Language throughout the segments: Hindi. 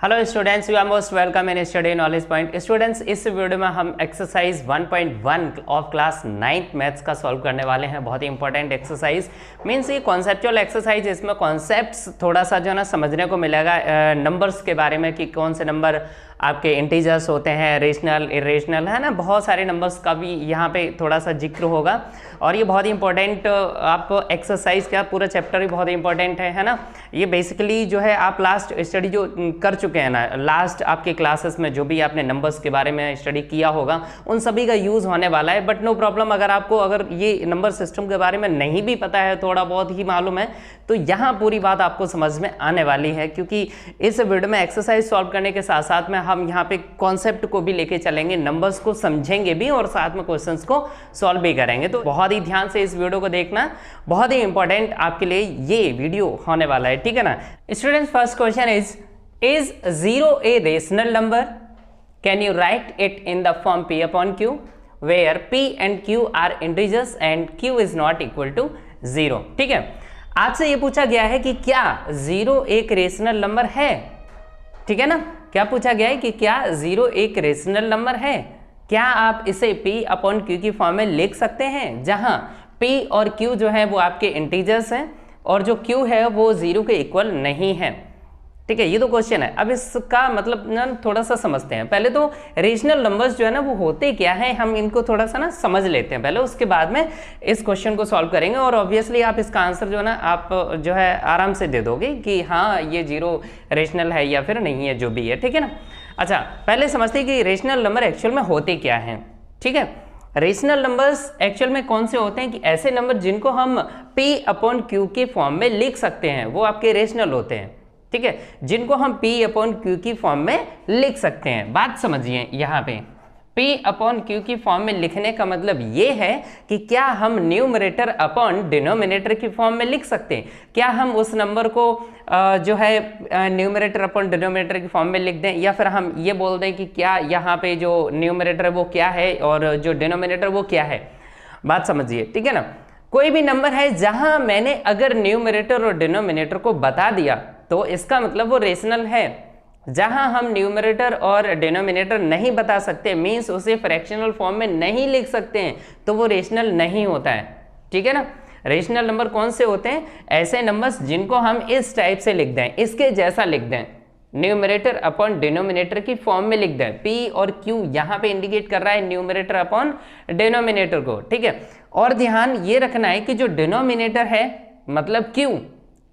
Hello students, you are most welcome in study knowledge point. Students, इस वीडियो में हम exercise 1.1 of class 9th maths का सॉल्व करने वाले हैं। बहुत ही इंपॉर्टेंट एक्सरसाइज मीन्स ये कॉन्सेप्चुअल एक्सरसाइज, इसमें कॉन्सेप्ट्स थोड़ा सा जो है ना समझने को मिलेगा नंबर्स के बारे में कि कौन से नंबर आपके इंटीजर्स होते हैं, रेशनल, इरेशनल, है ना। बहुत सारे नंबर्स का भी यहाँ पे थोड़ा सा जिक्र होगा और ये बहुत ही इंपॉर्टेंट आप एक्सरसाइज का पूरा चैप्टर ही बहुत ही इंपॉर्टेंट है ना। ये बेसिकली जो है आप लास्ट स्टडी जो कर चुके हैं ना, लास्ट आपके क्लासेस में जो भी आपने नंबर्स के बारे में स्टडी किया होगा उन सभी का यूज़ होने वाला है। बट नो प्रॉब्लम, अगर ये नंबर सिस्टम के बारे में नहीं भी पता है, थोड़ा बहुत ही मालूम है, तो यहाँ पूरी बात आपको समझ में आने वाली है, क्योंकि इस वीडियो में एक्सरसाइज सॉल्व करने के साथ साथ में हम यहाँ पे कॉन्सेप्ट को भी लेके चलेंगे, नंबर्स को समझेंगे भी और साथ में क्वेश्चंस को सॉल्व भी करेंगे। तो बहुत ही ध्यान से इस वीडियो को देखना, बहुत ही इंपॉर्टेंट आपके लिए ये वीडियो होने वाला है, ठीक है ना। Students, first question is 0 a rational number? Can you right it in the form p upon q where p and q are integers and q is not equal to 0? ठीक है, आपसे ये पूछा गया है कि क्या 0 एक रेशनल नंबर है, ठीक है ना। क्या पूछा गया है कि क्या 0 एक रेशनल नंबर है? क्या आप इसे p अपॉन q की फॉर्म में लिख सकते हैं, जहां p और q जो है वो आपके इंटीजर्स हैं और जो q है वो 0 के इक्वल नहीं है, ठीक है। ये तो क्वेश्चन है। अब इसका मतलब ना थोड़ा सा समझते हैं। पहले तो रेशनल नंबर्स जो है ना वो होते क्या हैं, हम इनको थोड़ा सा ना समझ लेते हैं पहले, उसके बाद में इस क्वेश्चन को सॉल्व करेंगे और ऑब्वियसली आप इसका आंसर जो है ना आप जो है आराम से दे दोगे कि हाँ ये 0 रेशनल है या फिर नहीं है, जो भी है, ठीक है ना। अच्छा, पहले समझते हैं कि रेशनल नंबर एक्चुअल में होते क्या हैं, ठीक है। रेशनल नंबर्स एक्चुअल में कौन से होते हैं कि ऐसे नंबर जिनको हम p अपॉन q के फॉर्म में लिख सकते हैं, वो आपके रेशनल होते हैं, ठीक है, जिनको हम p अपॉन q की फॉर्म में लिख सकते हैं। बात समझिए, यहाँ पे p अपॉन q की फॉर्म में लिखने का मतलब ये है कि क्या हम न्यूमरेटर अपॉन डिनोमिनेटर की फॉर्म में लिख सकते हैं, क्या हम उस नंबर को जो है न्यूमरेटर अपॉन डिनोमिनेटर की फॉर्म में लिख दें, या फिर हम ये बोल दें कि क्या यहाँ पे जो न्यूमरेटर है वो क्या है और जो डिनोमिनेटर वो क्या है। बात समझिए, ठीक है ना। कोई भी नंबर है जहां मैंने अगर न्यूमरेटर और डिनोमिनेटर को बता दिया तो इसका मतलब वो रेशनल है। जहां हम न्यूमरेटर और डिनोमिनेटर नहीं बता सकते, मींस उसे फ्रैक्शनल फॉर्म में नहीं लिख सकते हैं, तो वो रेशनल नहीं होता है, ठीक है ना। रेशनल नंबर कौन से होते हैं? ऐसे नंबर्स जिनको हम इस टाइप से लिख दें, इसके जैसा लिख दें, न्यूमरेटर अपॉन डिनोमिनेटर की फॉर्म में लिख दें। p और q यहाँ पे इंडिकेट कर रहा है न्यूमरेटर अपॉन डिनोमिनेटर को, ठीक है। और ध्यान ये रखना है कि जो डिनोमिनेटर है मतलब q,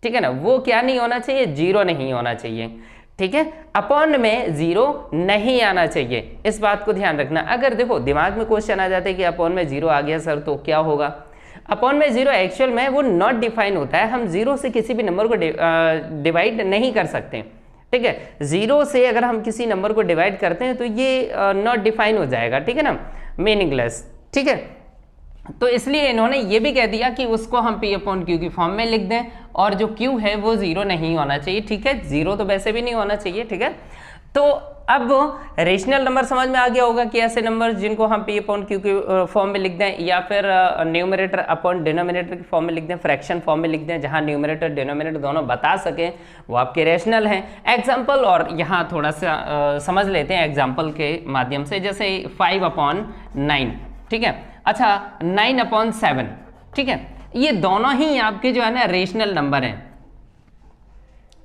ठीक है ना, वो क्या नहीं होना चाहिए, 0 नहीं होना चाहिए, ठीक है। अपॉन में 0 नहीं आना चाहिए, इस बात को ध्यान रखना। अगर देखो दिमाग में क्वेश्चन आ जाता है कि अपॉन में 0 आ गया सर तो क्या होगा, अपॉन में 0 एक्चुअल में वो नॉट डिफाइन होता है। हम 0 से किसी भी नंबर को डिवाइड नहीं कर सकते, ठीक है। 0 से अगर हम किसी नंबर को डिवाइड करते हैं तो ये नॉट डिफाइन हो जाएगा, ठीक है ना, मीनिंगलेस, ठीक है। तो इसलिए इन्होंने ये भी कह दिया कि उसको हम p अपॉन q की फॉर्म में लिख दें और जो q है वो 0 नहीं होना चाहिए, ठीक है। 0 तो वैसे भी नहीं होना चाहिए, ठीक है। तो अब रेशनल नंबर समझ में आ गया होगा कि ऐसे नंबर जिनको हम p अपॉन q की फॉर्म में लिख दें या फिर न्यूमरेटर अपॉन डिनोमिनेटर की फॉर्म में लिख दें, फ्रैक्शन फॉर्म में लिख दें, जहां न्यूमरेटर डिनोमिनेटर दोनों बता सकें, वो आपके रेशनल हैं। एग्जाम्पल, और यहाँ थोड़ा सा समझ लेते हैं एग्जाम्पल के माध्यम से, जैसे 5 अपॉन 9, ठीक है। अच्छा, 9 अपॉन 7, ठीक है, ये दोनों ही आपके जो है ना रेशनल नंबर हैं,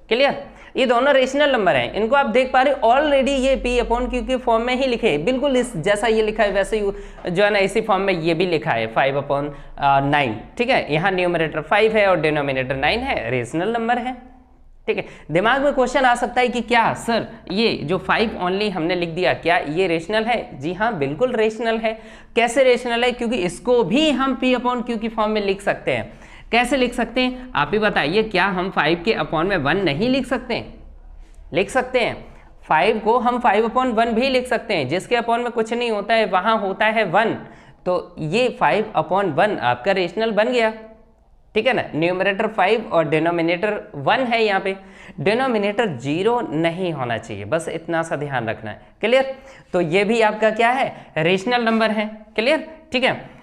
क्लियर। ये दोनों रेशनल नंबर हैं, इनको आप देख पा रहे हो ऑलरेडी ये p अपॉन q के फॉर्म में ही लिखे, बिल्कुल इस जैसा ये लिखा है वैसे ही जो है ना इसी फॉर्म में ये भी लिखा है 5 अपॉन 9, ठीक है। यहाँ न्यूमरेटर 5 है और डिनोमिनेटर 9 है, रेशनल नंबर है, ठीक है। दिमाग में क्वेश्चन आ सकता है कि क्या सर ये जो 5 ओनली हमने लिख दिया, क्या ये रेशनल है? जी हाँ, बिल्कुल रेशनल है। कैसे रेशनल है? क्योंकि इसको भी हम p अपॉन q की फॉर्म में लिख सकते हैं। कैसे लिख सकते हैं आप ही बताइए, क्या हम 5 के अपॉन में 1 नहीं लिख सकते? लिख सकते हैं। 5 को हम 5 अपॉन 1 भी लिख सकते हैं, जिसके अपॉन में कुछ नहीं होता है वहां होता है 1, तो ये 5 अपॉन 1 आपका रेशनल बन गया, ठीक है ना। न्यूमरेटर 5 और डिनोमिनेटर 1 है, यहाँ पे डिनोमिनेटर 0 नहीं होना चाहिए, बस इतना सा ध्यान रखना है, क्लियर। तो ये भी आपका क्या है, रेशनल नंबर है, क्लियर, ठीक है।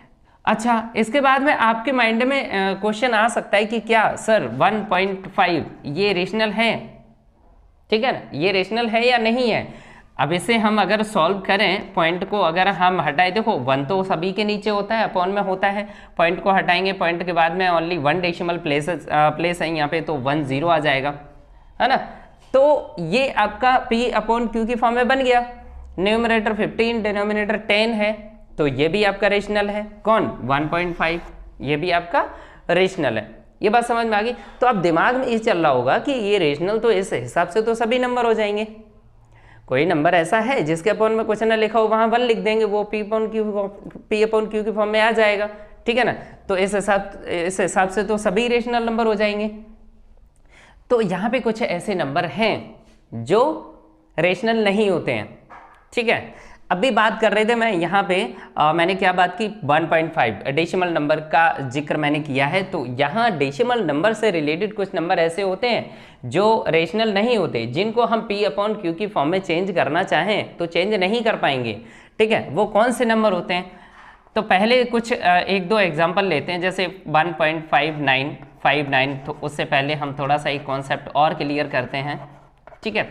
अच्छा, इसके बाद में आपके माइंड में क्वेश्चन आ सकता है कि क्या सर 1.5 ये रेशनल है, ठीक है ना, ये रेशनल है या नहीं है। अब इसे हम अगर सॉल्व करें, पॉइंट को अगर हम हटाए, देखो 1 तो सभी के नीचे होता है, अपॉन में होता है, पॉइंट को हटाएंगे, पॉइंट के बाद में ओनली 1 डेसिमल प्लेस है यहाँ पे, तो 1 0 आ जाएगा, है ना। तो ये आपका P अपॉन Q की फॉर्म में बन गया। न्यूमरेटर 15, डिनोमिनेटर 10 है, तो ये भी आपका रेशनल है। कौन? 1.5, ये भी आपका रेशनल है। ये बात समझ में आ गई। तो अब दिमाग में ये चल रहा होगा कि ये रेशनल, तो इस हिसाब से तो सभी नंबर हो जाएंगे। कोई नंबर ऐसा है जिसके अपॉन में कुछ ना लिखा हो, वहां 1 लिख देंगे, वो P अपॉन Q की फॉर्म में आ जाएगा, ठीक है ना। तो इस हिसाब से तो सभी रेशनल नंबर हो जाएंगे। तो यहाँ पे कुछ ऐसे नंबर हैं जो रेशनल नहीं होते हैं, ठीक है। अभी बात कर रहे थे मैं यहाँ पे मैंने क्या बात की, 1.5 डेसिमल नंबर का जिक्र मैंने किया है। तो यहाँ डेसिमल नंबर से रिलेटेड कुछ नंबर ऐसे होते हैं जो रेशनल नहीं होते, जिनको हम P अपॉन Q की फॉर्म में चेंज करना चाहें तो चेंज नहीं कर पाएंगे, ठीक है। वो कौन से नंबर होते हैं? तो पहले कुछ 1-2 एग्जाम्पल लेते हैं, जैसे 1.5959। तो उससे पहले हम थोड़ा सा एक कॉन्सेप्ट और क्लियर करते हैं, ठीक है।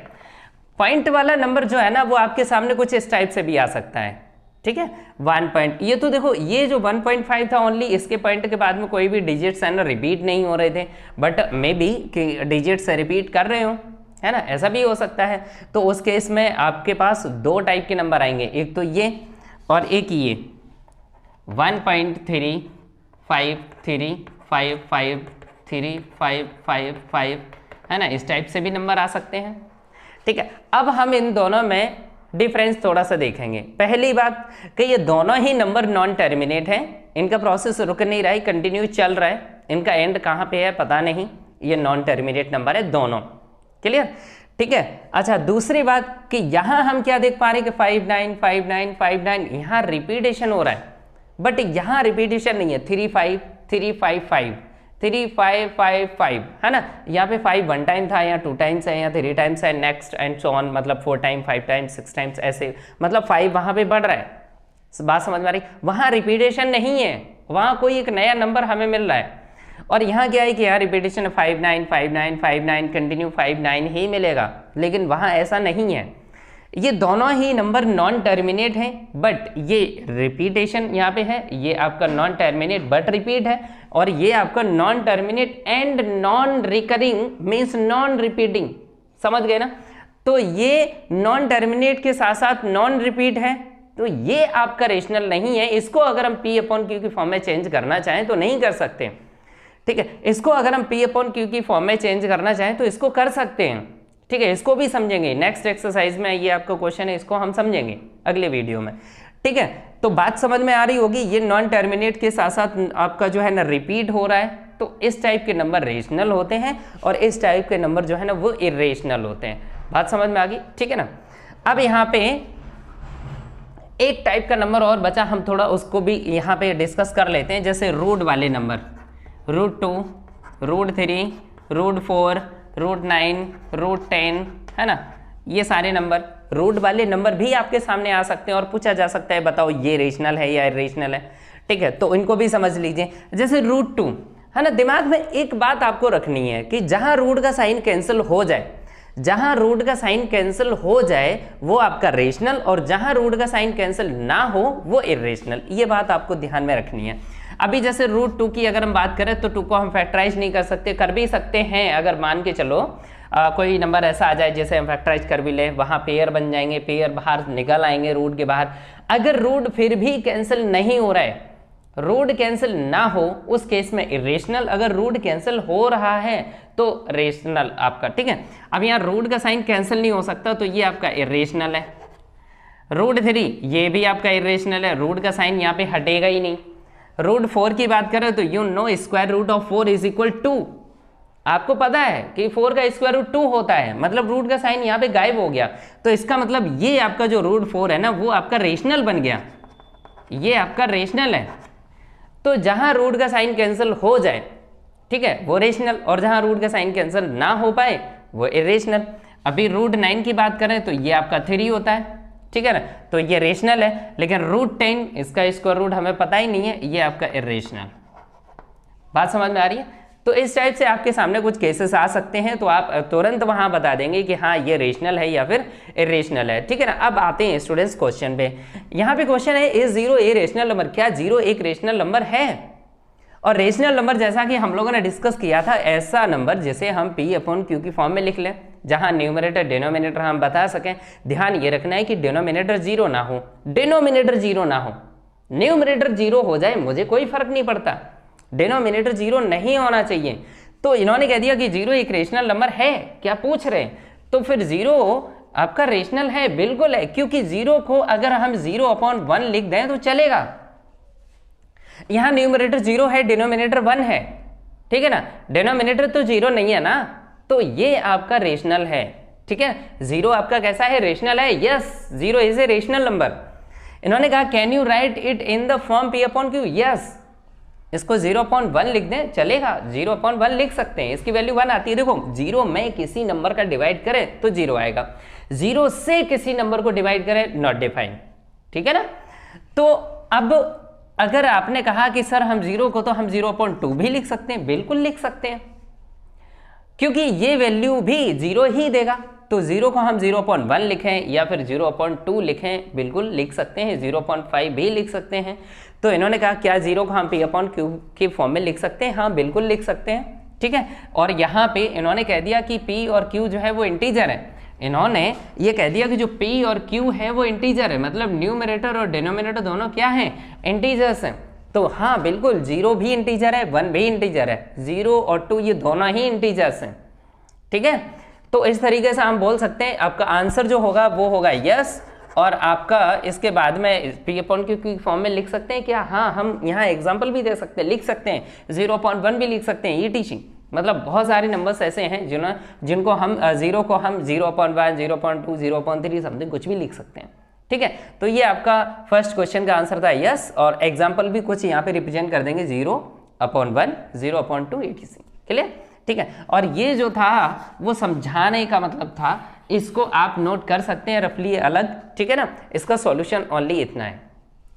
पॉइंट वाला नंबर जो है ना, वो आपके सामने कुछ इस टाइप से भी आ सकता है, ठीक है। 1 पॉइंट, ये तो देखो, ये जो 1.5 था ओनली, इसके पॉइंट के बाद में कोई भी डिजिट्स है ना रिपीट नहीं हो रहे थे, बट मे बी कि डिजिट्स रिपीट कर रहे हो, है ना, ऐसा भी हो सकता है। तो उस केस में आपके पास 2 टाइप के नंबर आएंगे, एक तो ये और एक ये 1.35353555, है ना, इस टाइप से भी नंबर आ सकते हैं, ठीक है। अब हम इन दोनों में डिफरेंस थोड़ा सा देखेंगे। पहली बात कि ये दोनों ही नंबर नॉन टर्मिनेट हैं, इनका प्रोसेस रुक नहीं रहा है, कंटिन्यू चल रहा है, इनका एंड कहाँ पे है पता नहीं, ये नॉन टर्मिनेट नंबर है दोनों, क्लियर, ठीक है। अच्छा, दूसरी बात कि यहाँ हम क्या देख पा रहे हैं कि 595959 यहाँ रिपीटेशन हो रहा है, बट यहाँ रिपीटेशन नहीं है। 35355 3555, है ना, यहाँ पे 5 1 टाइम था, यहाँ 2 टाइम्स है, यहाँ 3 टाइम्स है, नेक्स्ट एंड सो ऑन, मतलब 4 टाइम 5 टाइम्स 6 टाइम्स, ऐसे मतलब 5 वहाँ पे बढ़ रहा है। बात समझ में आ रही? वहाँ रिपीटेशन नहीं है, वहाँ कोई एक नया नंबर हमें मिल रहा है। और यहाँ क्या है कि यहाँ रिपीटेशन 595959 कंटिन्यू 59 ही मिलेगा, लेकिन वहाँ ऐसा नहीं है। ये दोनों ही नंबर नॉन टर्मिनेट हैं, बट ये रिपीटेशन यहाँ पे है, ये आपका नॉन टर्मिनेट बट रिपीट है, और ये आपका non terminate and non recurring means non repeating, समझ गए ना। तो ये नॉन टर्मिनेट के साथ साथ नॉन रिपीट है, तो ये आपका रेशनल नहीं है। इसको अगर हम P अपॉन Q की फॉर्म में चेंज करना चाहें तो नहीं कर सकते, ठीक है। इसको अगर हम P अपॉन Q की फॉर्म में चेंज करना चाहें तो इसको कर सकते हैं, ठीक है। इसको भी समझेंगे नेक्स्ट एक्सरसाइज में, ये आपका क्वेश्चन है, इसको हम समझेंगे अगले वीडियो में, ठीक है। तो बात समझ में आ रही होगी, ये नॉन टर्मिनेट के साथ साथ आपका जो है ना रिपीट हो रहा है, तो इस टाइप के नंबर रेशनल होते हैं, और इस टाइप के नंबर जो है ना वो इरेशनल होते हैं। बात समझ में आ गई, ठीक है ना। अब यहाँ पे एक टाइप का नंबर और बचा, हम थोड़ा उसको भी यहाँ पे डिस्कस कर लेते हैं, जैसे रूट वाले नंबर, √2, √3, √4, √9, √10, है ना, ये सारे नंबर रूट वाले नंबर भी आपके सामने आ सकते हैं और पूछा जा सकता है बताओ ये रेशनल है या इरेशनल है, ठीक है। तो इनको भी समझ लीजिए, जैसे √2, है ना। दिमाग में एक बात आपको रखनी है कि जहां रूट का साइन कैंसिल हो जाए, जहां रूट का साइन कैंसिल हो जाए वो आपका रेशनल, और जहां रूट का साइन कैंसिल ना हो वो इरेशनल। ये बात आपको ध्यान में रखनी है। अभी जैसे √2 की अगर हम बात करें तो 2 को हम फैक्टराइज नहीं कर सकते, कर भी सकते हैं अगर मान के चलो कोई नंबर ऐसा आ जाए जैसे हम फैक्टराइज कर भी ले, वहाँ पेयर बन जाएंगे, पेयर बाहर निकल आएंगे रूट के बाहर। अगर रूट फिर भी कैंसिल नहीं हो रहा है, रूट कैंसिल ना हो, उस केस में इरेशनल। अगर रूट कैंसिल हो रहा है तो रेशनल आपका, ठीक है। अब यहाँ रूट का साइन कैंसिल नहीं हो सकता, तो ये आपका इरेशनल है। √3 ये भी आपका इरेशनल है, रूट का साइन यहाँ पे हटेगा ही नहीं। √4 की बात करें तो यू नो √4 इज इक्वल 2, आपको पता है कि 4 का स्क्वायर रूट 2 होता है, मतलब रूट का साइन यहाँ पे गायब हो गया, तो इसका मतलब ये आपका जो √4 है ना वो आपका रेशनल बन गया, ये आपका रेशनल है। तो जहां रूट का साइन कैंसिल हो जाए, ठीक है, वो रेशनल, और जहां रूट का साइन कैंसिल ना हो पाए वो इरेशनल। अभी √9 की बात करें तो ये आपका 3 होता है, ठीक है ना, तो ये रेशनल है। लेकिन √10 इसका स्क्वायर रूट हमें पता ही नहीं है, ये आपका इरेशनल। बात समझ में आ रही है? तो इस टाइप से आपके सामने कुछ केसेस आ सकते हैं, तो आप तुरंत वहां बता देंगे कि हाँ ये रेशनल है या फिर इरेशनल है, ठीक है ना। अब आते हैं स्टूडेंट्स क्वेश्चन पे। यहाँ पे क्वेश्चन है इज 0 ए रेशनल नंबर, क्या 0 एक रेशनल नंबर है? और रेशनल नंबर जैसा कि हम लोगों ने डिस्कस किया था, ऐसा नंबर जिसे हम P/Q की फॉर्म में लिख लें, जहां न्यूमरेटर डिनोमिनेटर हम बता सकें। ध्यान ये रखना है कि डिनोमिनेटर 0 ना हो, डिनोमिनेटर 0 ना हो, न्यूमरेटर 0 हो जाए मुझे कोई फर्क नहीं पड़ता, डिनोमिनेटर 0 नहीं होना चाहिए। तो इन्होंने कह दिया कि 0 एक रेशनल नंबर है, क्या पूछ रहे हैं? तो फिर 0 आपका रेशनल है, बिल्कुल है, क्योंकि 0 को अगर हम 0/1 लिख दें तो चलेगा। यहां न्यूमरेटर 0 है, डिनोमिनेटर 1 है, ठीक है ना, डिनोमिनेटर तो 0 नहीं है ना, तो ये आपका रेशनल है, ठीक है। 0 आपका कैसा है? रेशनल है, yes 0 is a rational number. इन्होंने कहा can you right it in the form P/Q, yes, इसको 0/1 लिख दें, चलेगा, 0/1 लिख सकते हैं, इसकी वैल्यू 1 आती है। देखो 0 में किसी नंबर का डिवाइड करें तो 0 आएगा, 0 से किसी नंबर को डिवाइड करें नॉट डिफाइंड, ठीक है ना। तो अब अगर आपने कहा कि सर हम 0 को तो हम 0/2 भी लिख सकते हैं, बिल्कुल लिख सकते हैं, क्योंकि ये वैल्यू भी 0 ही देगा। तो 0 को हम 0/1 लिखें या फिर 0/2 लिखें, बिल्कुल लिख सकते हैं, 0.5 भी लिख सकते हैं। तो इन्होंने कहा क्या 0 को हम P/Q की फॉर्म में लिख सकते हैं? हाँ बिल्कुल लिख सकते हैं, ठीक है। और यहाँ पे इन्होंने कह दिया कि P और Q जो है वो इंटीजर है। इन्होंने ये कह दिया कि जो P और Q है वो इंटीजर है, मतलब न्यूमरेटर और डिनोमिनेटर दोनों क्या हैं? इंटीजर्स हैं। तो हाँ बिल्कुल 0 भी इंटीजर है, 1 भी इंटीजर है, 0 और 2 ये दोनों ही इंटीजर्स हैं, ठीक है। तो इस तरीके से हम बोल सकते हैं आपका आंसर जो होगा वो होगा यस, और आपका इसके बाद में P/Q की फॉर्म में लिख सकते हैं क्या? हाँ, हम यहाँ एग्जांपल भी दे सकते हैं, लिख सकते हैं, 0.1 भी लिख सकते हैं, ETC, मतलब बहुत सारे नंबर्स ऐसे हैं जिनको हम 0 को हम 0.1, 0.2, 0.3 समथिंग कुछ भी लिख सकते हैं, ठीक है। तो ये आपका फर्स्ट क्वेश्चन का आंसर था यस, और एग्जाम्पल भी कुछ यहाँ पे रिप्रेजेंट कर देंगे, 0/1, 0.2 ETC, क्लियर, ठीक है। और ये जो था वो समझाने का मतलब था, इसको आप नोट कर सकते हैं रफली अलग, ठीक है ना। इसका सॉल्यूशन ओनली इतना है,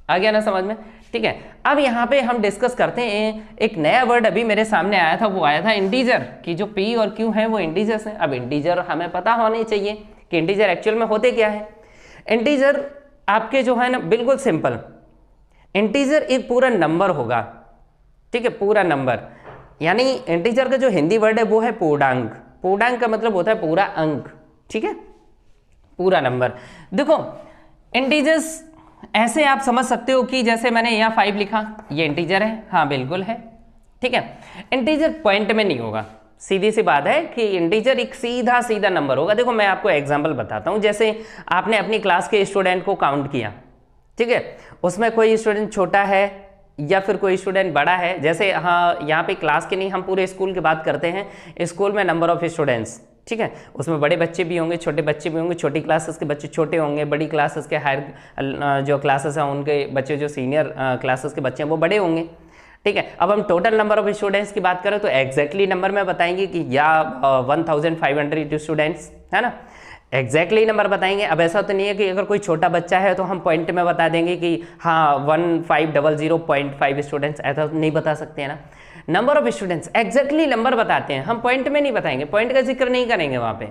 आ गया ना समझ में, ठीक है। अब यहाँ पे हम डिस्कस करते हैं, एक नया वर्ड अभी मेरे सामने आया था, वो आया था इंटीजर, कि जो P और Q है वो इंटीजर्स हैं। अब इंटीजर हमें पता होने चाहिए कि इंटीजर एक्चुअल में होते क्या है। इंटीजर आपके जो है ना बिल्कुल सिंपल, इंटीजर एक पूरा नंबर होगा, ठीक है, पूरा नंबर, यानी इंटीजर का जो हिंदी वर्ड है वो है पूर्णांक। पूर्णांक का मतलब होता है पूरा अंक, ठीक है, पूरा नंबर। देखो इंटीजर्स ऐसे आप समझ सकते हो कि जैसे मैंने यहाँ 5 लिखा, ये इंटीजर है, हाँ बिल्कुल है, ठीक है। इंटीजर पॉइंट में नहीं होगा, सीधी सी बात है कि इंटीजर एक सीधा सीधा नंबर होगा। देखो मैं आपको एग्जांपल बताता हूँ, जैसे आपने अपनी क्लास के स्टूडेंट को काउंट किया, ठीक है, उसमें कोई स्टूडेंट छोटा है या फिर कोई स्टूडेंट बड़ा है, जैसे हाँ यहाँ पे क्लास के नहीं, हम पूरे स्कूल की बात करते हैं। स्कूल में नंबर ऑफ स्टूडेंट्स, ठीक है, उसमें बड़े बच्चे भी होंगे, छोटे बच्चे भी होंगे, छोटी क्लासेस के बच्चे छोटे होंगे, बड़ी क्लासेस के हायर जो क्लासेस हैं उनके बच्चे, जो सीनियर क्लासेस के बच्चे हैं वो बड़े होंगे, ठीक है। अब हम टोटल नंबर ऑफ स्टूडेंट्स की बात करें तो एग्जैक्टली नंबर में बताएंगे कि या 1500 स्टूडेंट्स, है ना, एग्जैक्टली नंबर बताएंगे। अब ऐसा तो नहीं है कि अगर कोई छोटा बच्चा है तो हम पॉइंट में बता देंगे कि हाँ 1500.5 स्टूडेंट्स, ऐसा नहीं बता सकते हैं ना। Number of students exactly number बताते हैं, हम पॉइंट में नहीं बताएंगे, पॉइंट का जिक्र नहीं करेंगे वहाँ पे।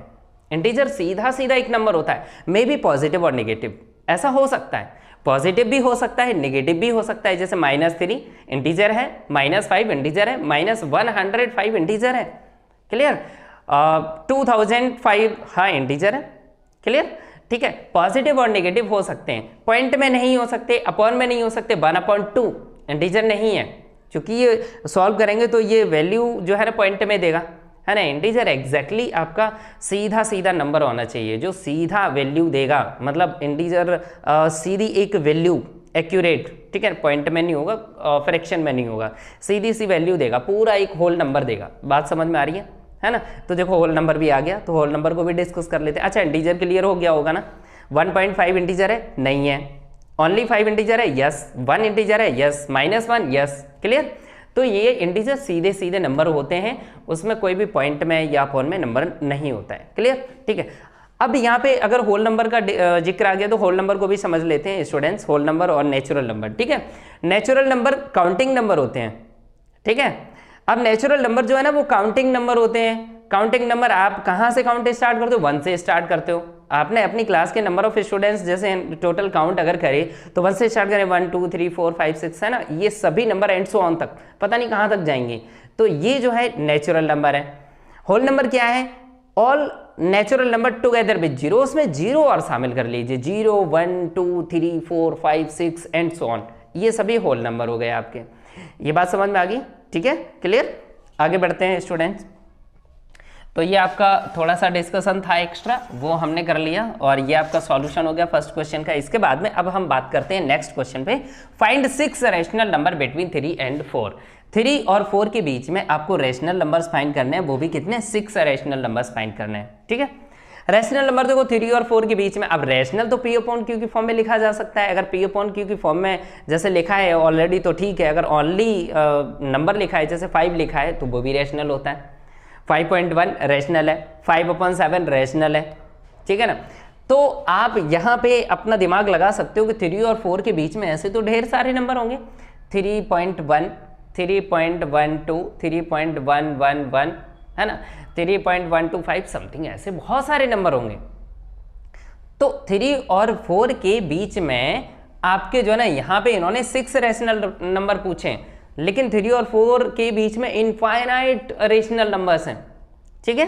इंटीजर सीधा सीधा एक नंबर होता है, मे बी पॉजिटिव और नेगेटिव, ऐसा हो सकता है, पॉजिटिव भी हो सकता है, नेगेटिव भी हो सकता है। जैसे -3 इंटीजर है, -5 इंटीजर है, -105 इंटीजर है, क्लियर, 2005 हाँ इंटीजर है, क्लियर, ठीक है। पॉजिटिव और नेगेटिव हो सकते हैं, पॉइंट में नहीं हो सकते, अपॉन में नहीं हो सकते। 1/2 इंटीजर नहीं है, क्योंकि ये सॉल्व करेंगे तो ये वैल्यू जो है ना पॉइंट में देगा, है ना। इंटीजर एग्जैक्टली आपका सीधा सीधा नंबर होना चाहिए जो सीधा वैल्यू देगा, मतलब इंटीजर सीधी एक वैल्यू एक्यूरेट, ठीक है, पॉइंट में नहीं होगा, फ्रैक्शन में नहीं होगा, सीधी सी वैल्यू देगा, पूरा एक होल नंबर देगा। बात समझ में आ रही है ना। तो देखो होल नंबर भी आ गया, तो होल नंबर को भी डिस्कस कर लेते हैं। अच्छा इंटीजर क्लियर हो गया होगा ना। 1.5 इंटीजर है, नहीं है। ओनली 5 इंटीजर है, यस। 1 इंटीजर है, यस। -1, yes, clear. तो ये इंटीजर सीधे सीधे नंबर होते हैं, उसमें कोई भी पॉइंट में या अपॉन में नंबर नहीं होता है, क्लियर, ठीक है। अब यहाँ पे अगर होल नंबर का जिक्र आ गया तो होल नंबर को भी समझ लेते हैं स्टूडेंट्स, होल नंबर और नेचुरल नंबर, ठीक है। नेचुरल नंबर काउंटिंग नंबर होते हैं, ठीक है। अब नेचुरल नंबर जो है ना वो काउंटिंग नंबर होते हैं। काउंटिंग नंबर आप कहाँ से काउंट स्टार्ट करते हो? 1 से स्टार्ट करते हो। आपने अपनी क्लास के नंबर ऑफ स्टूडेंट्स जैसे टोटल काउंट अगर करें तो 1 से स्टार्ट करें, 1 2 3 4 5 6 है ना, ये सभी नंबर एंड सो ऑन तक पता नहीं कहाँ तक जाएंगे। तो ये जो है नेचुरल नंबर है। होल नंबर क्या है? All natural number together with zero, उसमें जीरो और शामिल कर लीजिए, 0 1 2 3 4 5 6 एंड सो ऑन, ये सभी होल नंबर हो गए आपके। ये बात समझ में आ गई? ठीक है, क्लियर? आगे बढ़ते हैं स्टूडेंट्स। तो ये आपका थोड़ा सा डिस्कशन था एक्स्ट्रा, वो हमने कर लिया और ये आपका सॉल्यूशन हो गया फर्स्ट क्वेश्चन का। इसके बाद में अब हम बात करते हैं नेक्स्ट क्वेश्चन पे। Find 6 rational number between 3 and 4। 3 और 4 के बीच में आपको रैशनल नंबर्स फाइंड करने हैं, वो भी कितने? 6 रैशनल नंबर्स फाइंड करने हैं। ठीक है, रैशनल नंबर देखो 3 और 4 के बीच में, अब रैशनल तो P अपॉन Q की फॉर्म में लिखा जा सकता है। अगर P अपॉन Q की फॉर्म में जैसे लिखा है ऑलरेडी तो ठीक है, अगर ओनली नंबर लिखा है जैसे 5 लिखा है तो वो भी रैशनल होता है। 5.1 रैशनल है, 5/7 रैशनल है। ठीक है ना, तो आप यहाँ पे अपना दिमाग लगा सकते हो कि 3 और 4 के बीच में ऐसे तो ढेर सारे नंबर होंगे, 3.1 3.12 3.111 है ना, 3.125 समथिंग, ऐसे बहुत सारे नंबर होंगे। तो 3 और 4 के बीच में आपके जो है ना, यहाँ पे इन्होंने 6 रैशनल नंबर पूछे, लेकिन 3 और 4 के बीच में इनफाइनाइट रेशनल नंबर्स हैं। ठीक है,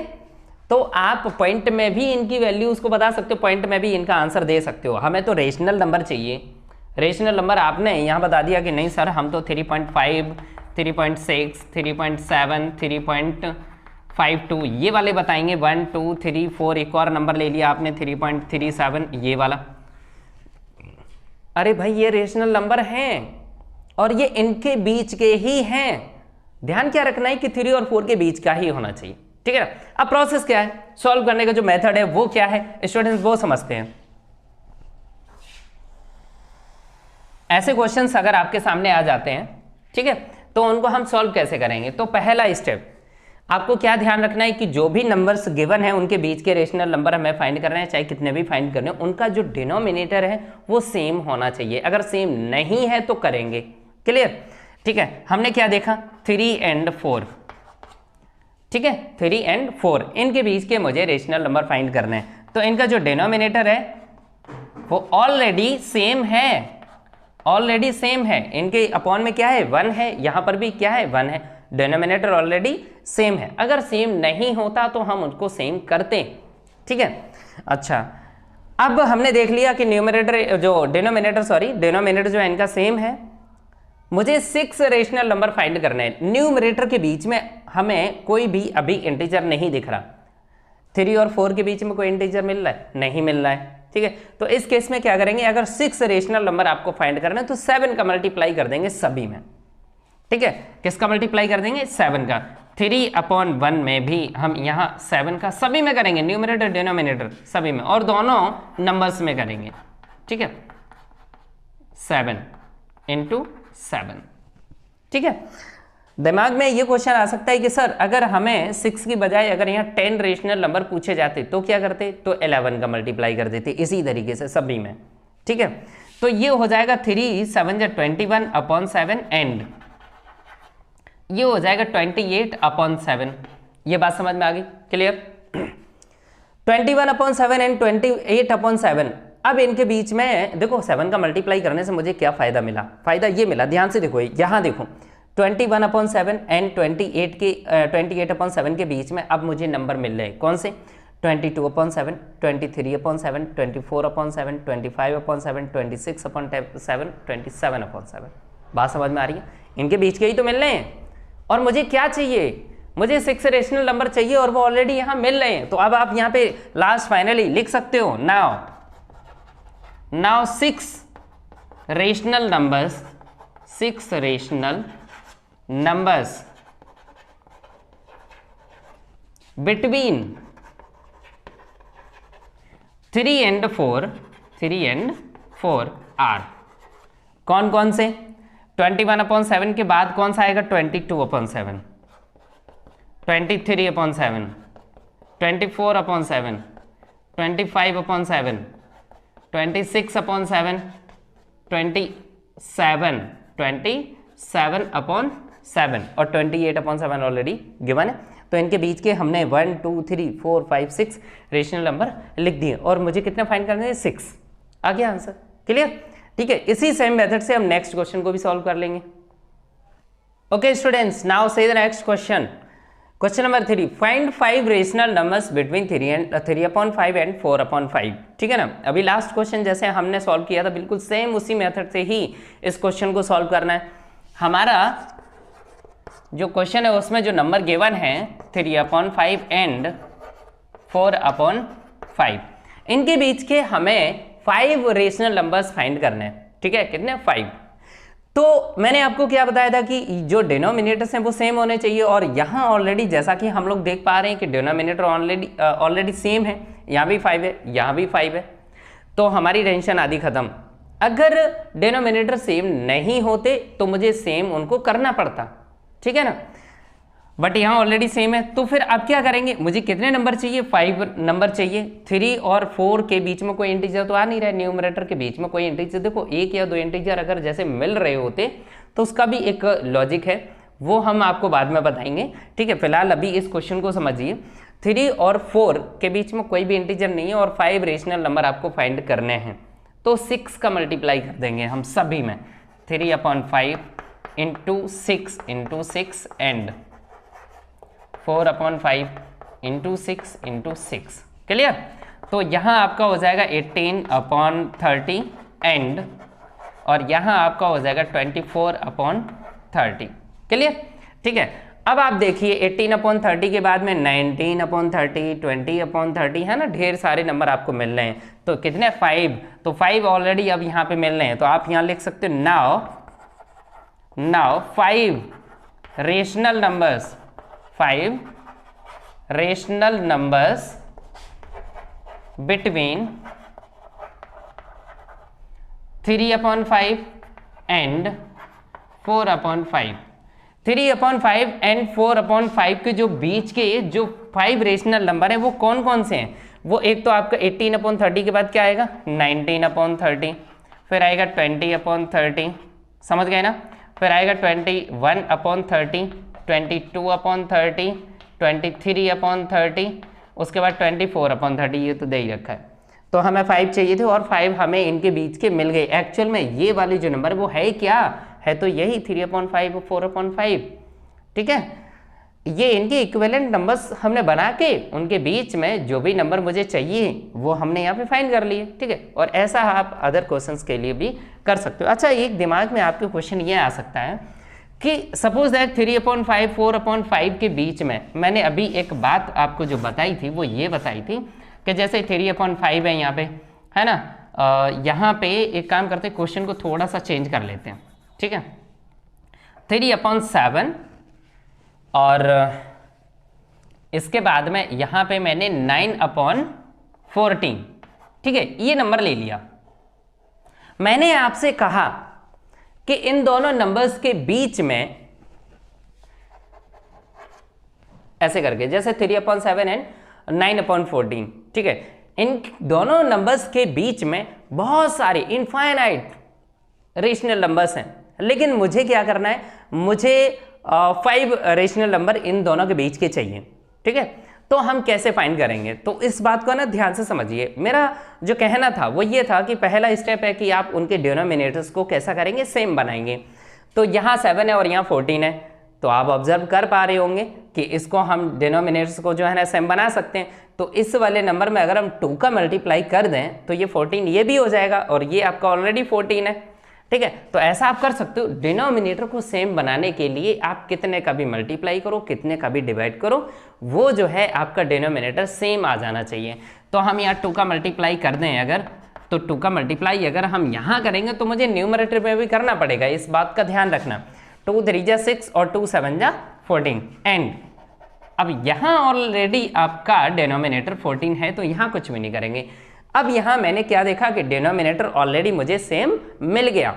तो आप पॉइंट में भी इनकी वैल्यूज को बता सकते हो, पॉइंट में भी इनका आंसर दे सकते हो। हमें तो रेशनल नंबर चाहिए। रेशनल नंबर आपने यहाँ बता दिया कि नहीं सर हम तो 3.5 3.6 3.7 3.52 ये वाले बताएंगे। 1 2 3 4 एक और नंबर ले लिया आपने 3.37 ये वाला। अरे भाई ये रेशनल नंबर हैं और ये इनके बीच के ही हैं। ध्यान क्या रखना है कि 3 और 4 के बीच का ही होना चाहिए। ठीक है ना, अब प्रोसेस क्या है, सॉल्व करने का जो मेथड है वो क्या है, स्टूडेंट्स वो समझते हैं। ऐसे क्वेश्चंस अगर आपके सामने आ जाते हैं, ठीक है, तो उनको हम सॉल्व कैसे करेंगे। तो पहला स्टेप आपको क्या ध्यान रखना है कि जो भी नंबर्स गिवन है उनके बीच के रेशनल नंबर हमें फाइंड करना है, चाहे कितने भी फाइंड करने हैं, उनका जो डिनोमिनेटर है वो सेम होना चाहिए। अगर सेम नहीं है तो करेंगे। क्लियर? ठीक है, हमने क्या देखा 3 एंड 4। ठीक है, 3 एंड 4 इनके बीच के मुझे रेशनल नंबर फाइंड करने हैं। तो इनका जो डिनोमिनेटर है वो ऑलरेडी सेम है, ऑलरेडी सेम है। इनके अपॉन में क्या है 1 है, यहां पर भी क्या है 1 है, डिनोमिनेटर ऑलरेडी सेम है। अगर सेम नहीं होता तो हम उनको सेम करते हैं। ठीक है, अच्छा अब हमने देख लिया कि न्यूमरेटर जो डिनोमिनेटर जो है इनका सेम है। मुझे 6 रेशनल नंबर फाइंड करने हैं। न्यूमरेटर के बीच में हमें कोई भी अभी इंटीजर नहीं दिख रहा। 3 और 4 के बीच में कोई इंटीजर मिल रहा है? नहीं मिल रहा है। ठीक है, तो इस केस में क्या करेंगे, अगर 6 रेशनल नंबर आपको फाइंड करना है तो 7 का मल्टीप्लाई कर देंगे सभी में। ठीक है, किसका मल्टीप्लाई कर देंगे 7 का। 3/1 में भी हम यहाँ 7 का सभी में करेंगे, न्यूमरेटर डिनोमिनेटर सभी में, और दोनों नंबर्स में करेंगे। ठीक है, 7 × 7। ठीक है, दिमाग में ये क्वेश्चन आ सकता है कि सर अगर हमें 6 की बजाय अगर यहाँ 10 रेशनल नंबर पूछे जाते तो क्या करते, तो 11 का मल्टीप्लाई कर देते इसी तरीके से सभी में। ठीक है, तो ये हो जाएगा 3 7 21/7 एंड ये हो जाएगा 28/7। ये बात समझ में आ गई? क्लियर? 21/7 एंड 28/7। अब इनके बीच में देखो 7 का मल्टीप्लाई करने से मुझे क्या फायदा मिला, फायदा ये मिला, ध्यान से देखो, यहाँ देखो 21/7 एंड 28/7 के बीच में अब मुझे नंबर मिल रहे हैं कौन से, 22/7 23/7 24/7 25/7 26/7 27/7। बात समझ में आ रही है? इनके बीच के ही तो मिल रहे हैं और मुझे क्या चाहिए, मुझे 6 रेशनल नंबर चाहिए और वो ऑलरेडी यहाँ मिल रहे हैं। तो अब आप यहाँ पे लास्ट फाइनली लिख सकते हो now 6 rational numbers between 3 and 4 are कौन कौन से, 21/7 के बाद कौन सा आएगा 22/7 23/7 24/7 25/7 26/7 27/7 7 और 28/7 ऑलरेडी गिवन है। तो इनके बीच के हमने 1 2 3 4 5 6 रेशनल नंबर लिख दिए और मुझे कितने फाइंड करने हैं, 6। आ गया आंसर, क्लियर। ठीक है, इसी सेम मेथड से हम नेक्स्ट क्वेश्चन को भी सॉल्व कर लेंगे। ओके स्टूडेंट्स, नाउ से the next question, question number 3, find 5 rational numbers between 3/5 and 4/5। ठीक है ना। अभी लास्ट क्वेश्चन जैसे हमने सॉल्व किया था बिल्कुल सेम उसी मेथड से ही इस क्वेश्चन को सॉल्व करना है। हमारा जो क्वेश्चन है उसमें जो नंबर गिवन है 3/5 एंड 4/5, इनके बीच के हमें 5 रेशनल नंबर्स फाइंड करने हैं। ठीक है, कितने, 5। तो मैंने आपको क्या बताया था कि जो डिनोमिनेटर्स हैं वो सेम होने चाहिए, और यहाँ ऑलरेडी जैसा कि हम लोग देख पा रहे हैं कि डिनोमिनेटर ऑलरेडी सेम है, यहाँ भी 5 है, यहाँ भी 5 है, तो हमारी टेंशन आधी खत्म। अगर डिनोमिनेटर सेम नहीं होते तो मुझे सेम उनको करना पड़ता, ठीक है ना, बट यहाँ ऑलरेडी सेम है। तो फिर अब क्या करेंगे, मुझे कितने नंबर चाहिए, 5 नंबर चाहिए। 3 और 4 के बीच में कोई इंटीजर तो आ नहीं रहा है, न्यूमरेटर के बीच में कोई इंटीजर, देखो 1 या 2 इंटीजर अगर जैसे मिल रहे होते तो उसका भी एक लॉजिक है, वो हम आपको बाद में बताएंगे। ठीक है, फिलहाल अभी इस क्वेश्चन को समझिए। 3 और 4 के बीच में कोई भी इंटीजर नहीं है और 5 रेशनल नंबर आपको फाइंड करने हैं, तो 6 का मल्टीप्लाई कर देंगे हम सभी में, 3/5 इंटू 6 एंड 4/5 इंटू 6, क्लियर। तो यहाँ आपका हो जाएगा 18/30 एंड, और यहाँ आपका हो जाएगा 24/30, क्लियर। ठीक है, अब आप देखिए 18/30 के बाद में 19/30, 20/30 है ना, ढेर सारे नंबर आपको मिल रहे हैं। तो कितने, 5, तो 5 ऑलरेडी अब यहाँ पे मिल रहे हैं, तो आप यहाँ लिख सकते हो now 5 rational numbers, 5 rational numbers between 3/5 and 4/5। 3/5 and 4/5 के जो बीच के जो 5 रेशनल नंबर है वो कौन कौन से हैं, वो एक तो आपका 18/30 के बाद क्या आएगा, 19/30, फिर आएगा 20/30, समझ गए ना, फिर आएगा 21/30, 22/30, 23/30, उसके बाद 24/30, ये तो दे ही रखा है। तो हमें 5 चाहिए थे और 5 हमें इनके बीच के मिल गए। एक्चुअल में ये वाली जो नंबर वो है क्या, है तो यही 3/5 और 4/5, ठीक है। ये इनके इक्विवेलेंट नंबर्स हमने बना के उनके बीच में जो भी नंबर मुझे चाहिए वो हमने यहाँ पे फाइंड कर लिए, ठीक है। और ऐसा आप अदर क्वेश्चंस के लिए भी कर सकते हो। अच्छा, एक दिमाग में आपके क्वेश्चन ये आ सकता है कि सपोज दैट 3/5 4/5 के बीच में मैंने अभी एक बात आपको जो बताई थी वो ये बताई थी कि जैसे 3/5 है यहाँ पे, है ना, यहाँ पे एक काम करते हैं, क्वेश्चन को थोड़ा सा चेंज कर लेते हैं, ठीक है। 3/7 और इसके बाद में यहाँ पे मैंने 9/14, ठीक है, ये नंबर ले लिया। मैंने आपसे कहा कि इन दोनों नंबर्स के बीच में ऐसे करके, जैसे 3/7 एंड 9/14, ठीक है, इन दोनों नंबर्स के बीच में बहुत सारे इनफाइनाइट रेशनल नंबर्स हैं, लेकिन मुझे क्या करना है, मुझे 5 रेशनल नंबर इन दोनों के बीच के चाहिए, ठीक है। तो हम कैसे फाइंड करेंगे, तो इस बात को ना ध्यान से समझिए। मेरा जो कहना था वो ये था कि पहला स्टेप है कि आप उनके डिनोमिनेटर्स को कैसा करेंगे, सेम बनाएंगे। तो यहाँ 7 है और यहाँ 14 है, तो आप ऑब्जर्व कर पा रहे होंगे कि इसको हम डिनोमिनेटर्स को जो है ना सेम बना सकते हैं। तो इस वाले नंबर में अगर हम 2 का मल्टीप्लाई कर दें तो ये 14 ये भी हो जाएगा और ये आपका ऑलरेडी 14 है, ठीक है। तो ऐसा आप कर सकते हो। डिनोमिनेटर को सेम बनाने के लिए आप कितने का भी मल्टीप्लाई करो, कितने का भी डिवाइड करो, वो जो है आपका डिनोमिनेटर सेम आ जाना चाहिए। तो हम यहाँ 2 का मल्टीप्लाई कर दें अगर, तो 2 का मल्टीप्लाई अगर हम यहाँ करेंगे तो मुझे न्यूमरेटर में भी करना पड़ेगा, इस बात का ध्यान रखना। 2 3 जा 6 और 2 7 जा 14 एंड अब यहाँ ऑलरेडी आपका डिनोमिनेटर 14 है तो यहाँ कुछ भी नहीं करेंगे। अब यहाँ मैंने क्या देखा कि डिनोमिनेटर ऑलरेडी मुझे सेम मिल गया,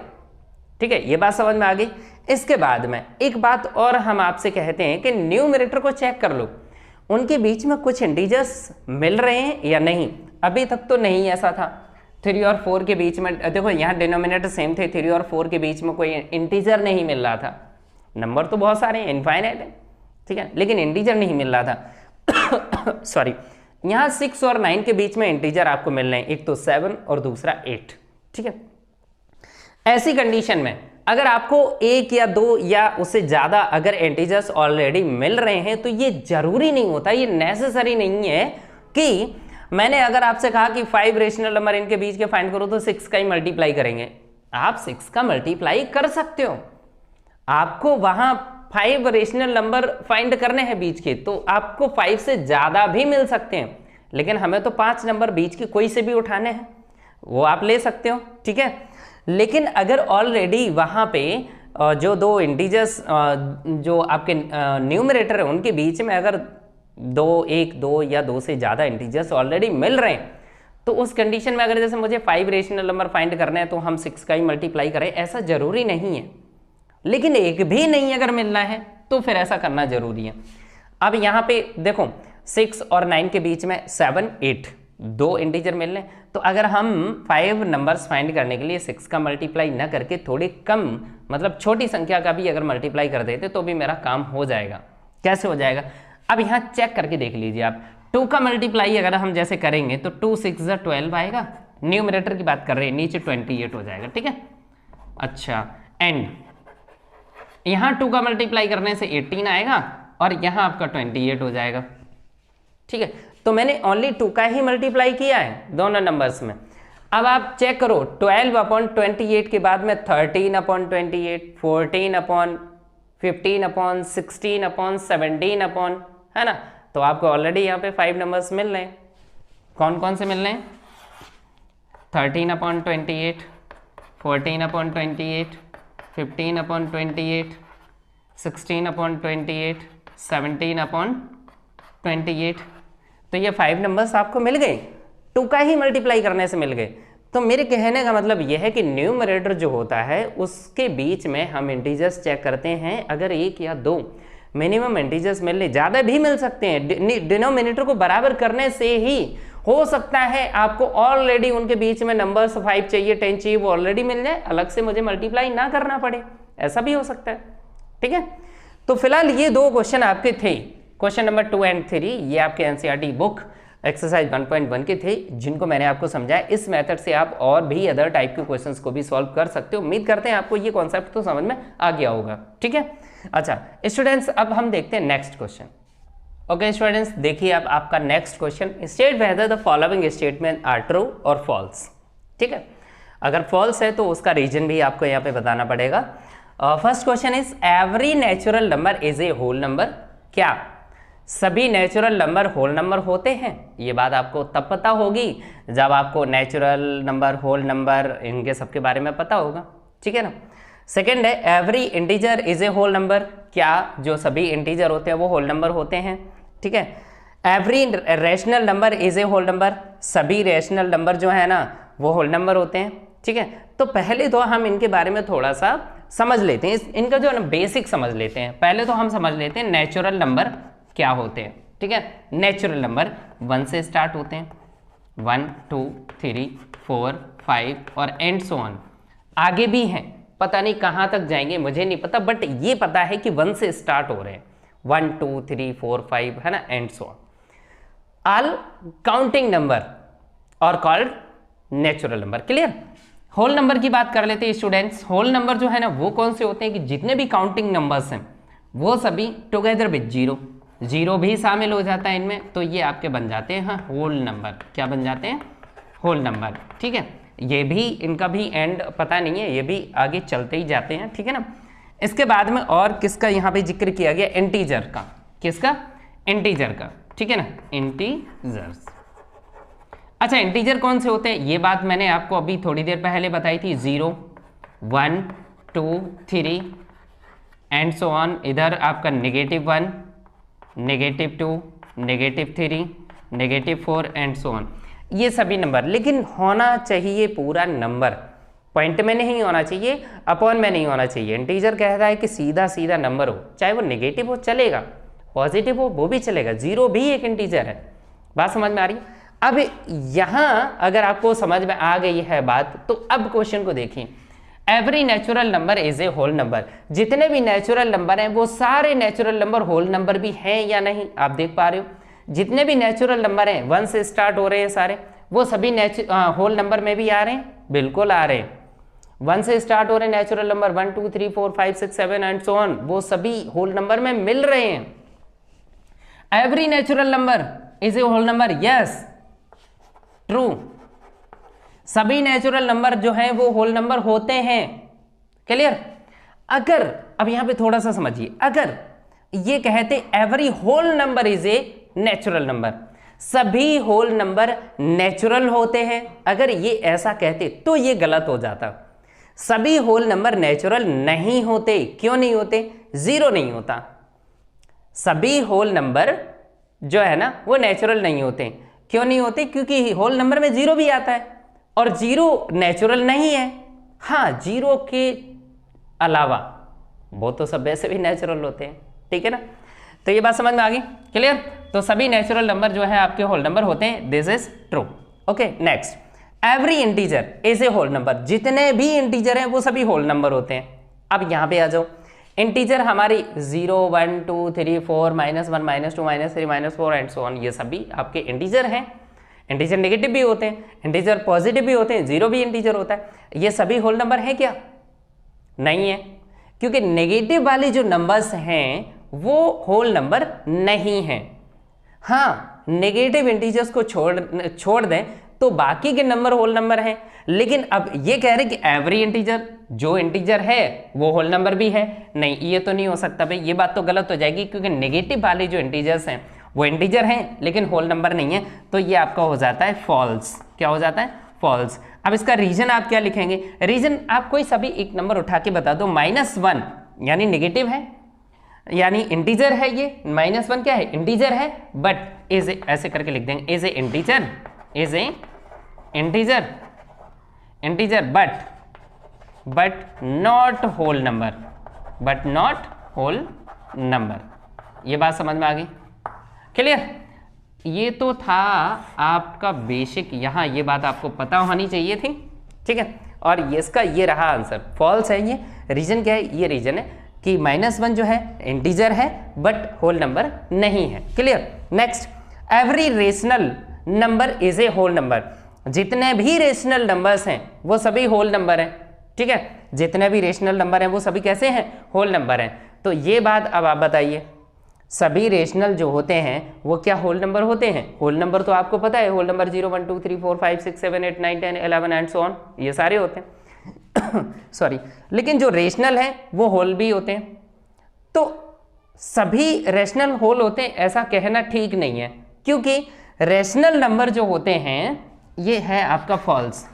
ठीक है, ये बात समझ में आ गई। इसके बाद में एक बात और हम आपसे कहते हैं कि न्यूमरेटर को चेक कर लो, उनके बीच में कुछ इंटीजर्स मिल रहे हैं या नहीं। अभी तक तो नहीं ऐसा था। 3 और 4 के बीच में देखो यहाँ डिनोमिनेटर सेम थे, 3 और 4 के बीच में कोई इंटीजर नहीं मिल रहा था, नंबर तो बहुत सारे हैं, इनफाइनाइट है, ठीक है, लेकिन इंटीजर नहीं मिल रहा था सॉरी, यहाँ 6 और 9 के बीच में इंटीजर आपको मिल रहे हैं, एक तो 7 और दूसरा 8, ठीक है। ऐसी कंडीशन में अगर आपको एक या दो या उससे ज्यादा अगर इंटीजर्स ऑलरेडी मिल रहे हैं तो ये जरूरी नहीं होता, ये नेसेसरी नहीं है कि मैंने अगर आपसे कहा कि 5 रेशनल नंबर इनके बीच के फाइंड करो तो 6 का ही मल्टीप्लाई करेंगे, आप 6 का मल्टीप्लाई कर सकते हो। आपको वहां 5 रेशनल नंबर फाइंड करने हैं बीच के, तो आपको 5 से ज्यादा भी मिल सकते हैं, लेकिन हमें तो 5 नंबर बीच के कोई से भी उठाने हैं, वो आप ले सकते हो, ठीक है। लेकिन अगर ऑलरेडी वहां पे जो दो इंटीजर्स जो आपके न्यूमरेटर है उनके बीच में अगर 2, 1, 2 या 2 से ज़्यादा इंटीजर्स ऑलरेडी मिल रहे हैं, तो उस कंडीशन में अगर जैसे मुझे 5 रेशनल नंबर फाइंड करने हैं तो हम 6 का ही मल्टीप्लाई करें, ऐसा जरूरी नहीं है। लेकिन एक भी नहीं अगर मिलना है तो फिर ऐसा करना जरूरी है। अब यहाँ पे देखो 6 और 9 के बीच में 7, 8 दो इंटीजर मिल रहे हैं, तो अगर हम 5 नंबर्स फाइंड करने के लिए 6 का मल्टीप्लाई न करके थोड़ी कम मतलब छोटी संख्या का भी अगर मल्टीप्लाई कर देते तो भी मेरा काम हो जाएगा। कैसे हो जाएगा, अब यहाँ चेक करके देख लीजिए आप, 2 का मल्टीप्लाई अगर हम जैसे करेंगे तो 2 6 12 आएगा, न्यूमरेटर की बात कर रहे हैं, नीचे 28 हो जाएगा, ठीक है। अच्छा, एंड यहाँ 2 का मल्टीप्लाई करने से 18 आएगा और यहाँ आपका 28 हो जाएगा, ठीक है। तो मैंने ओनली 2 का ही मल्टीप्लाई किया है दोनों नंबर्स में। अब आप चेक करो 12/28 के बाद में 13/28, 14/15/16/17 है ना, तो आपको ऑलरेडी यहाँ पे 5 नंबर्स मिल रहे हैं। कौन कौन से मिल रहे हैं, 13/28, 14/28, 15/28, 16/28, 17/28, तो ये 5 नंबर्स आपको मिल गए, 2 का ही मल्टीप्लाई करने से मिल गए। तो मेरे कहने का मतलब यह है कि न्यूमरेटर जो होता है उसके बीच में हम इंटीजर्स चेक करते हैं, अगर 1 या 2 मिनिमम इंटीजर्स मिल ले, ज़्यादा भी मिल सकते हैं, डिनोमिनेटर को बराबर करने से ही हो सकता है आपको ऑलरेडी उनके बीच में नंबर्स 5 चाहिए, 10 चाहिए, वो ऑलरेडी मिल जाए, अलग से मुझे मल्टीप्लाई ना करना पड़े, ऐसा भी हो सकता है, ठीक है। तो फिलहाल ये 2 क्वेश्चन आपके थे, क्वेश्चन नंबर 2 और 3, ये आपके एनसीईआरटी बुक एक्सरसाइज 1.1 के थे, जिनको मैंने आपको समझाया। इस मेथड से आप और भी अदर टाइप के क्वेश्चंस को भी सॉल्व कर सकते हो। उम्मीद करते हैं आपको ये कॉन्सेप्ट तो समझ में आ गया होगा, ठीक है। अच्छा स्टूडेंट्स, अब हम देखते हैं नेक्स्ट क्वेश्चन। ओके स्टूडेंट्स, देखिए अब आपका next question, state whether the following statement are true और फॉल्स, ठीक है। अगर फॉल्स है तो उसका रीजन भी आपको यहाँ पे बताना पड़ेगा। First question is every natural number is a whole number, क्या सभी नेचुरल नंबर होल नंबर होते हैं? ये बात आपको तब पता होगी जब आपको नेचुरल नंबर, होल नंबर, इनके सबके बारे में पता होगा, ठीक है ना। सेकेंड है every integer is a whole number, क्या जो सभी इंटीजर होते हैं वो होल नंबर होते हैं, ठीक है। Every rational number is a whole number, सभी रैशनल नंबर जो है ना वो होल नंबर होते हैं, ठीक है। तो पहले तो हम इनके बारे में थोड़ा सा समझ लेते हैं, इनका जो है ना बेसिक समझ लेते हैं। पहले तो हम समझ लेते हैं नेचुरल नंबर क्या होते हैं, ठीक है। नेचुरल नंबर 1 से स्टार्ट होते हैं, 1 2 3 4 5 और एंड सो ऑन, आगे भी हैं, पता नहीं कहाँ तक जाएंगे मुझे नहीं पता, बट ये पता है कि 1 से स्टार्ट हो रहे हैं, 1 2 3 4 5 है ना, and so on. All counting number और called natural number, clear. Whole number की बात कर लेते हैं स्टूडेंट्स। होल नंबर जो है ना वो कौन से होते हैं कि जितने भी काउंटिंग नंबर्स हैं वो सभी टुगेदर विद जीरो भी शामिल हो जाता है इनमें, तो ये आपके बन जाते हैं होल नंबर। क्या बन जाते हैं? होल नंबर, ठीक है। ये भी इनका भी एंड पता नहीं है, ये भी आगे चलते ही जाते हैं, ठीक है ना। इसके बाद में और किसका यहाँ पे जिक्र किया गया? इंटीजर का। किसका? इंटीजर का, ठीक है ना, इंटीजर्स। अच्छा इंटीजर कौन से होते हैं ये बात मैंने आपको अभी थोड़ी देर पहले बताई थी, 0 1 2 3 एंड सो ऑन। इधर आपका -1 -2 -3 -4 एंड सो ऑन, ये सभी नंबर। लेकिन होना चाहिए पूरा नंबर, पॉइंट में नहीं होना चाहिए, अपॉन में नहीं होना चाहिए। इंटीजर कहता है कि सीधा सीधा नंबर हो, चाहे वो नेगेटिव हो चलेगा, पॉजिटिव हो वो भी चलेगा, 0 भी एक इंटीजर है। बात समझ में आ रही है? अब यहाँ अगर आपको समझ में आ गई है बात, तो अब क्वेश्चन को देखिए। Every natural number is a whole number. जितने भी नेचुरल नंबर हैं वो सारे नेचुरल नंबर होल नंबर भी हैं या नहीं, आप देख पा रहे हो। जितने भी नेचुरल नंबर हैं 1 से स्टार्ट हो रहे हैं सारे, वो सभी होल नंबर में भी आ रहे हैं, बिल्कुल आ रहे हैं। 1 से स्टार्ट हो रहे natural number 1 2 3 4 5 6 7 and so on, वो सभी होल नंबर में मिल रहे हैं। Every natural number is a whole number, yes true. सभी नेचुरल नंबर जो हैं वो होल नंबर होते हैं, क्लियर। अगर अब यहां पे थोड़ा सा समझिए, अगर ये कहते every whole number is a natural number, सभी होल नंबर नेचुरल होते हैं, अगर ये ऐसा कहते तो ये गलत हो जाता। सभी होल नंबर नेचुरल नहीं होते। क्यों नहीं होते? जीरो नहीं होता। सभी होल नंबर जो है ना वो नेचुरल नहीं होते। क्यों नहीं होते? क्योंकि होल नंबर में जीरो भी आता है और जीरो नेचुरल नहीं है। हाँ, जीरो के अलावा वो तो सब वैसे भी नेचुरल होते हैं, ठीक है ना। तो ये बात समझ में आ गई, क्लियर। तो सभी नेचुरल नंबर जो है आपके होल नंबर होते हैं, this is true. Okay, next, every integer is a whole number. जितने भी इंटीजर हैं वो सभी होल नंबर होते हैं। अब यहां पे आ जाओ, इंटीजर हमारी 0 1 2 3 4 -1 -2 -3 -4 एंड सो ऑन, ये सभी आपके इंटीजर हैं। इंटीजर नेगेटिव भी होते हैं, इंटीजर पॉजिटिव भी होते हैं, जीरो भी इंटीजर होता है। ये सभी होल नंबर है क्या? नहीं है, क्योंकि नेगेटिव वाले जो नंबर्स हैं वो होल नंबर नहीं है। हाँ, नेगेटिव इंटीजर्स को छोड़ दें तो बाकी के नंबर होल नंबर हैं। लेकिन अब ये कह रहे कि एवरी इंटीजर, जो इंटीजर है वो होल नंबर भी है। नहीं, ये तो नहीं हो सकता भाई, ये बात तो गलत हो जाएगी, क्योंकि नेगेटिव वाले जो इंटीजर्स हैं वो इंटीजर हैं लेकिन होल नंबर नहीं है। तो ये आपका हो जाता है फॉल्स। क्या हो जाता है? फॉल्स। अब इसका रीजन आप क्या लिखेंगे? रीजन आप कोई सभी एक नंबर उठा के बता दो। -1 यानी नेगेटिव है, यानी इंटीजर है। ये -1 क्या है? इंटीजर है, बट इज ए, ऐसे करके लिख देंगे, is a integer, is a integer, integer but not whole number, but not whole number. ये बात समझ में आ गई, क्लियर। ये तो था आपका बेसिक, यहां ये बात आपको पता होनी चाहिए थी, ठीक है। और ये इसका ये रहा आंसर, फॉल्स है। ये रीजन क्या है? ये रीजन है कि -1 जो है इंटीजर है बट होल नंबर नहीं है, clear. Next, every rational number is a whole number. जितने भी रेशनल नंबर्स हैं वो सभी होल नंबर हैं, ठीक है। जितने भी रेशनल नंबर हैं वो सभी कैसे हैं? होल नंबर हैं। तो ये बात अब आप बताइए, सभी रेशनल जो होते हैं वो क्या होल नंबर होते हैं? होल नंबर तो आपको पता है, whole number 0 1 2 3 4 5 6 7 8 9 10 11 and so on, ये सारे होते हैं सॉरी। लेकिन जो रेशनल है वो होल भी होते हैं। तो सभी रेशनल होल होते हैं ऐसा कहना ठीक नहीं है, क्योंकि रेशनल नंबर जो होते हैं ये है आपका फॉल्स।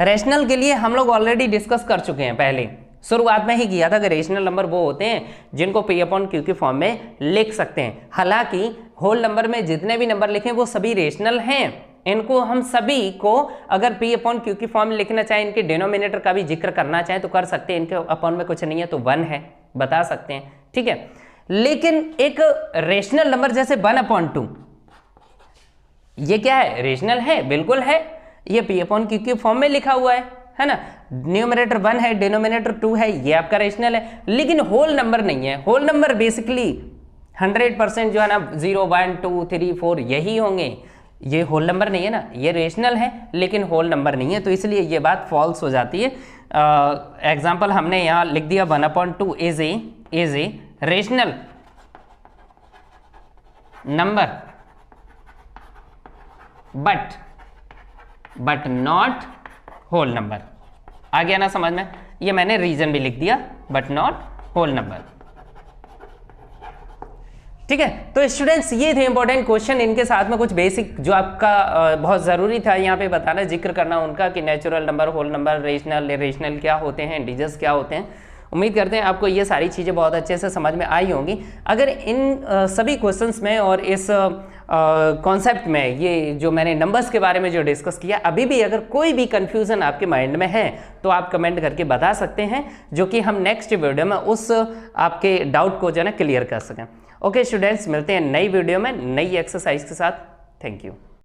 रेशनल के लिए हम लोग ऑलरेडी डिस्कस कर चुके हैं, पहले शुरुआत में ही किया था कि रेशनल नंबर वो होते हैं जिनको P अपॉन Q की फॉर्म में लिख सकते हैं। हालांकि होल नंबर में जितने भी नंबर लिखे वो सभी रेशनल हैं। इनको हम सभी को अगर P अपॉन Q की फॉर्म में लिखना चाहें, इनके डिनोमिनेटर का भी जिक्र करना चाहें तो कर सकते हैं। इनके अपॉन में कुछ नहीं है तो 1 है, बता सकते हैं, ठीक है। लेकिन एक रेशनल नंबर जैसे 1/2, ये क्या है? रेशनल है, बिल्कुल है। ये P अपॉन Q की फॉर्म में लिखा हुआ है ना। न्यूमरेटर 1 है, डिनोमिनेटर 2 है, ये आपका रेशनल है। लेकिन होल नंबर नहीं है। होल नंबर बेसिकली 100% जो है ना 0 1 2 3 4 यही होंगे। ये होल नंबर नहीं है ना, ये रेशनल है लेकिन होल नंबर नहीं है, तो इसलिए ये बात फॉल्स हो जाती है। एग्जाम्पल हमने यहाँ लिख दिया 1/2 is a rational number but not whole number. आ गया ना समझ में? ये मैंने रीजन भी लिख दिया, बट नॉट होल नंबर, ठीक है। तो स्टूडेंट्स ये थे इंपॉर्टेंट क्वेश्चन। इनके साथ में कुछ बेसिक जो आपका बहुत जरूरी था यहाँ पे बताना, जिक्र करना उनका, कि natural number, whole number, rational क्या होते हैं, इंटीजर्स क्या होते हैं। उम्मीद करते हैं आपको ये सारी चीज़ें बहुत अच्छे से समझ में आई होंगी। अगर इन सभी क्वेश्चंस में और इस कॉन्सेप्ट में, ये जो मैंने नंबर्स के बारे में जो डिस्कस किया, अभी भी अगर कोई भी कंफ्यूजन आपके माइंड में है तो आप कमेंट करके बता सकते हैं, जो कि हम नेक्स्ट वीडियो में उस आपके डाउट को जो है ना क्लियर कर सकें। ओके स्टूडेंट्स, मिलते हैं नई वीडियो में नई एक्सरसाइज के साथ। Thank you.